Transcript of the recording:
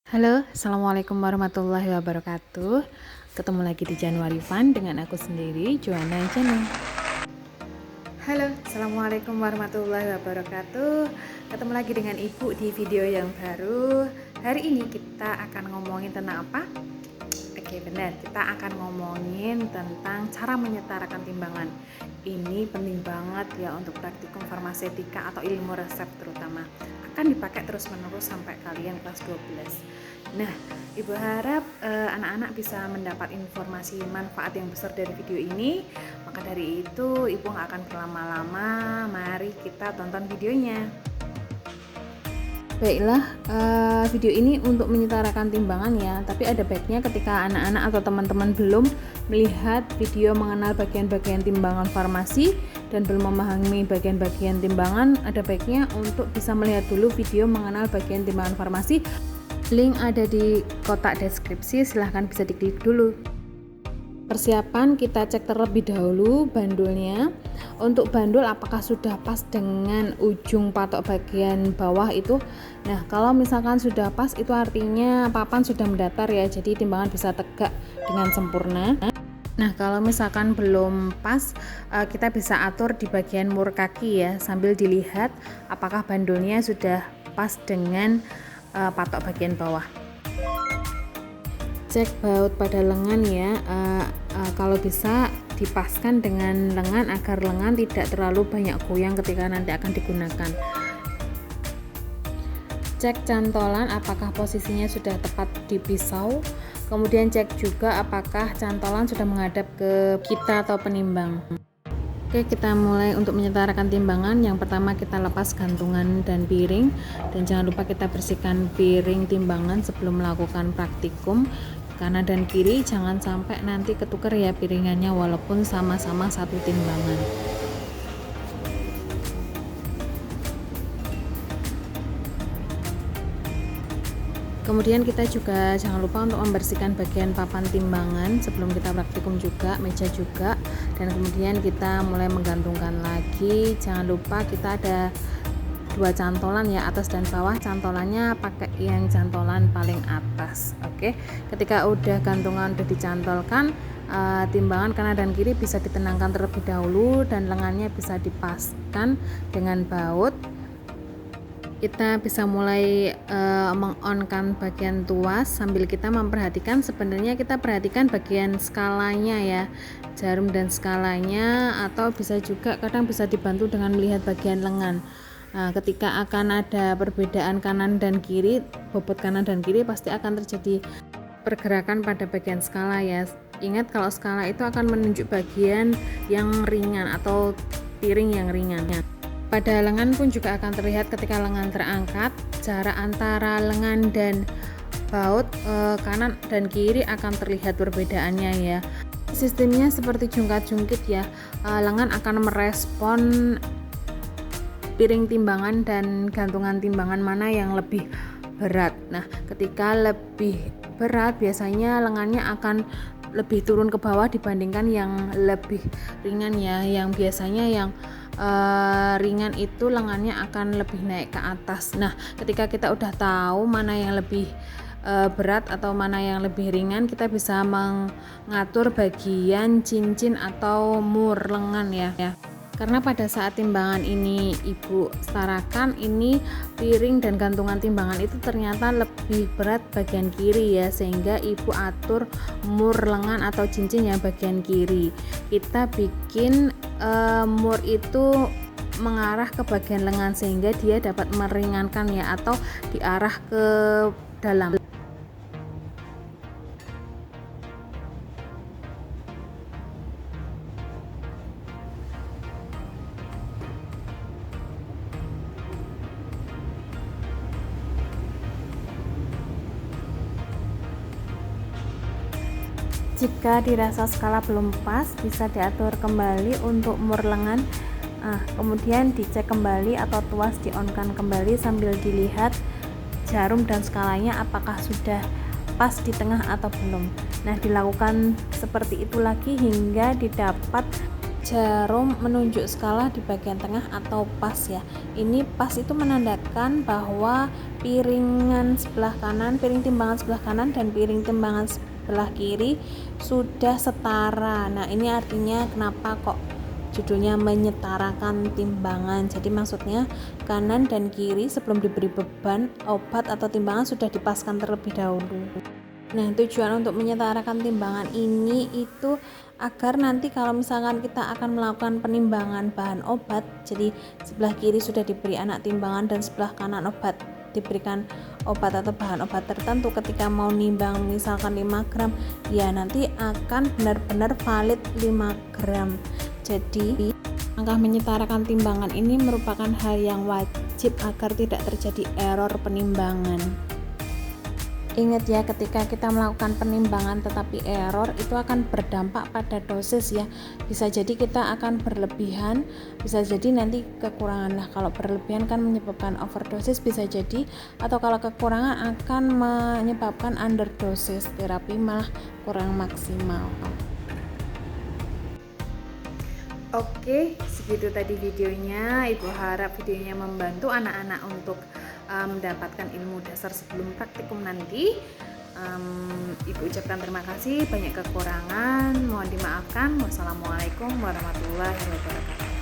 Halo, Assalamualaikum warahmatullahi wabarakatuh. Ketemu lagi di Januari Fun dengan aku sendiri, Joanna Janu. Halo, Assalamualaikum warahmatullahi wabarakatuh. Ketemu lagi dengan Ibu di video yang baru. Hari ini kita akan ngomongin tentang apa? Oke, benar. Kita akan ngomongin tentang cara menyetarakan timbangan. Ini penting banget ya untuk praktikum farmaseutika atau ilmu resep terutama. Akan dipakai terus-menerus sampai kalian kelas 12. Nah, Ibu harap anak-anak bisa mendapat informasi manfaat yang besar dari video ini. Maka dari itu, Ibu nggak akan berlama-lama. Mari kita tonton videonya. Baiklah, video ini untuk menyetarakan timbangan ya, tapi ada baiknya ketika anak-anak atau teman-teman belum melihat video mengenal bagian-bagian timbangan farmasi dan belum memahami bagian-bagian timbangan, ada baiknya untuk bisa melihat dulu video mengenal bagian timbangan farmasi. Link ada di kotak deskripsi, silahkan bisa diklik dulu. Persiapan, kita cek terlebih dahulu bandulnya. Untuk bandul apakah sudah pas dengan ujung patok bagian bawah itu. Nah, kalau misalkan sudah pas itu artinya papan sudah mendatar ya, jadi timbangan bisa tegak dengan sempurna. Nah, kalau misalkan belum pas, kita bisa atur di bagian mur kaki ya, sambil dilihat apakah bandulnya sudah pas dengan patok bagian bawah. Cek baut pada lengan ya, kalau bisa dipaskan dengan lengan agar lengan tidak terlalu banyak goyang ketika nanti akan digunakan. Cek cantolan apakah posisinya sudah tepat di pisau, kemudian cek juga apakah cantolan sudah menghadap ke kita atau penimbang. Oke, kita mulai untuk menyetarakan timbangan. Yang pertama kita lepas gantungan dan piring, dan jangan lupa kita bersihkan piring timbangan sebelum melakukan praktikum. Kanan dan kiri jangan sampai nanti ketukar ya piringannya walaupun sama-sama satu timbangan. Kemudian kita juga jangan lupa untuk membersihkan bagian papan timbangan sebelum kita praktikum juga, meja juga, dan kemudian kita mulai menggantungkan lagi. Jangan lupa kita ada dua cantolan ya, atas dan bawah. Cantolannya pakai yang cantolan paling atas. Oke, ketika udah gantungan udah dicantolkan, timbangan kanan dan kiri bisa ditenangkan terlebih dahulu dan lengannya bisa dipaskan dengan baut. Kita bisa mulai mengonkan bagian tuas sambil kita memperhatikan, sebenarnya kita perhatikan bagian skalanya ya, jarum dan skalanya, atau bisa juga kadang bisa dibantu dengan melihat bagian lengan. Nah, ketika akan ada perbedaan kanan dan kiri, bobot kanan dan kiri pasti akan terjadi pergerakan pada bagian skala ya. Ingat kalau skala itu akan menunjuk bagian yang ringan atau piring yang ringan. Pada lengan pun juga akan terlihat ketika lengan terangkat, jarak antara lengan dan baut kanan dan kiri akan terlihat perbedaannya ya. Sistemnya seperti jungkat-jungkit ya, lengan akan merespon piring timbangan dan gantungan timbangan mana yang lebih berat. Nah, ketika lebih berat biasanya lengannya akan lebih turun ke bawah dibandingkan yang lebih ringan ya. Yang biasanya yang ringan itu lengannya akan lebih naik ke atas. Nah, ketika kita udah tahu mana yang lebih berat atau mana yang lebih ringan, kita bisa mengatur bagian cincin atau mur lengan ya. Karena pada saat timbangan ini Ibu setarakan, ini piring dan gantungan timbangan itu ternyata lebih berat bagian kiri ya, sehingga Ibu atur mur lengan atau cincin yang bagian kiri. Kita bikin mur itu mengarah ke bagian lengan sehingga dia dapat meringankan ya, atau diarah ke dalam. Jika dirasa skala belum pas, bisa diatur kembali untuk mur lengan. Kemudian dicek kembali atau tuas di-on-kan kembali sambil dilihat jarum dan skalanya apakah sudah pas di tengah atau belum. Nah, dilakukan seperti itu lagi hingga didapat jarum menunjuk skala di bagian tengah atau pas ya. Ini pas itu menandakan bahwa piringan sebelah kanan, piring timbangan sebelah kanan dan piring timbangan sebelah kiri sudah setara. Nah, ini artinya kenapa kok judulnya menyetarakan timbangan. Jadi maksudnya kanan dan kiri sebelum diberi beban obat atau timbangan sudah dipaskan terlebih dahulu. Nah, tujuan untuk menyetarakan timbangan ini itu agar nanti kalau misalkan kita akan melakukan penimbangan bahan obat, jadi sebelah kiri sudah diberi anak timbangan dan sebelah kanan obat diberikan obat atau bahan obat tertentu, ketika mau nimbang misalkan 5 gram, ya nanti akan benar-benar valid 5 gram. Jadi langkah menyetarakan timbangan ini merupakan hal yang wajib agar tidak terjadi error penimbangan. Ingat ya, ketika kita melakukan penimbangan tetapi error, itu akan berdampak pada dosis ya. Bisa jadi kita akan berlebihan, bisa jadi nanti kekurangan. Nah, kalau berlebihan kan menyebabkan overdosis bisa jadi, atau kalau kekurangan akan menyebabkan underdosis, terapi malah kurang maksimal. Oke, segitu tadi videonya. Ibu harap videonya membantu anak-anak untuk mendapatkan ilmu dasar sebelum praktikum nanti. Ibu ucapkan terima kasih, banyak kekurangan mohon dimaafkan. Wassalamualaikum warahmatullahi wabarakatuh.